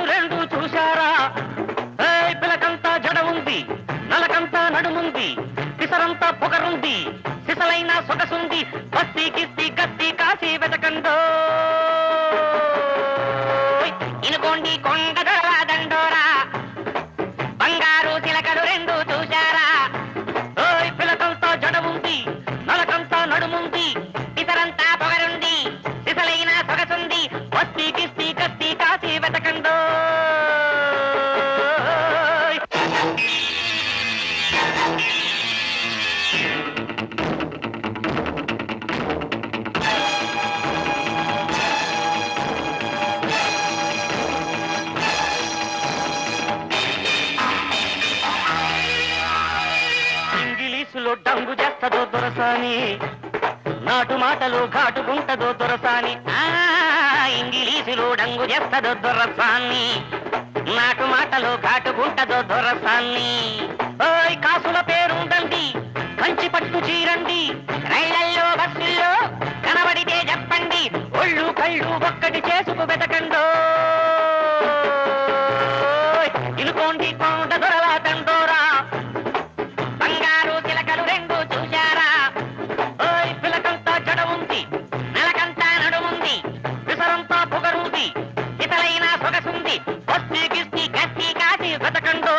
చిలకలు రెండు చూశారా పిలకంతా జడ ఉంది నలకంతా నడుముంది పిసరంతా పొగరుంది సిసలైన సొగసుంది బస్తీ కిస్తీ కత్తి కాసి వెతకండో ఇనుకోండి కొండ దండోరా బంగారు చిలకలు రెండు చూశారా పిలకంతా జడ ఉంది నలకంతా నడుముంది పిసరంతా పొగరుంది సిసలైన సొగసుంది బస్తీ కిస్తీ కత్తి కాసి వెతకండో ఇంగిలీసులో డంగు చేస్తదో దొరసాని నాటు మాటలు ఘాటుకుంటదో దొరసాని ఇంగిలీసులో డంగు చేస్తదో దొరసాన్ని నాటు మాటలు ఘాటుకుంటదో దొరసాన్ని ఓయ్ కాసుల పేరుందండి కంచి పట్టు చీరండి రైళ్లల్లో బస్సుల్లో కనబడితే చెప్పండి ఒళ్ళు కళ్ళు ఒక్కటి చేసుకు వెతకండో ఇనుకోండి కొండ దొరలా తండోరా బంగారు చిలకలు రెండు చూశారా ఓయ్ పిలకంతా జడ ఉంది నెలకంతా నడుముంది విసరంతా పొగరుంది ఇతలైన సొగసుంది బస్తీ గిస్తీ కత్తి కాసి వెతకండో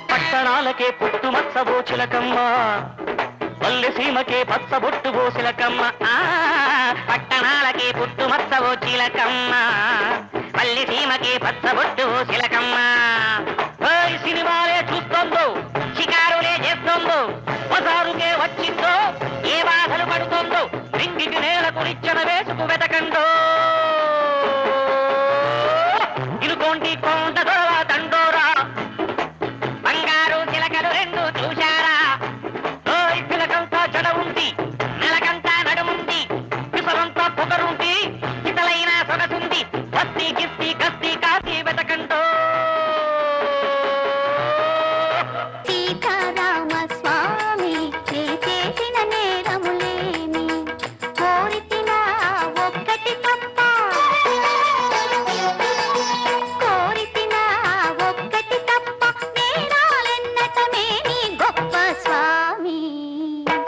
పట్టణాలకే పుట్టుమచ్చవో చిలకమ్మ పల్లె సీమకే పచ్చబొట్టువో చిలకమ్మ పట్టణాలకే పుట్టుమచ్చవో చిలకమ్మ పల్లె సీమకే పచ్చబొట్టువో చిలకమ్మ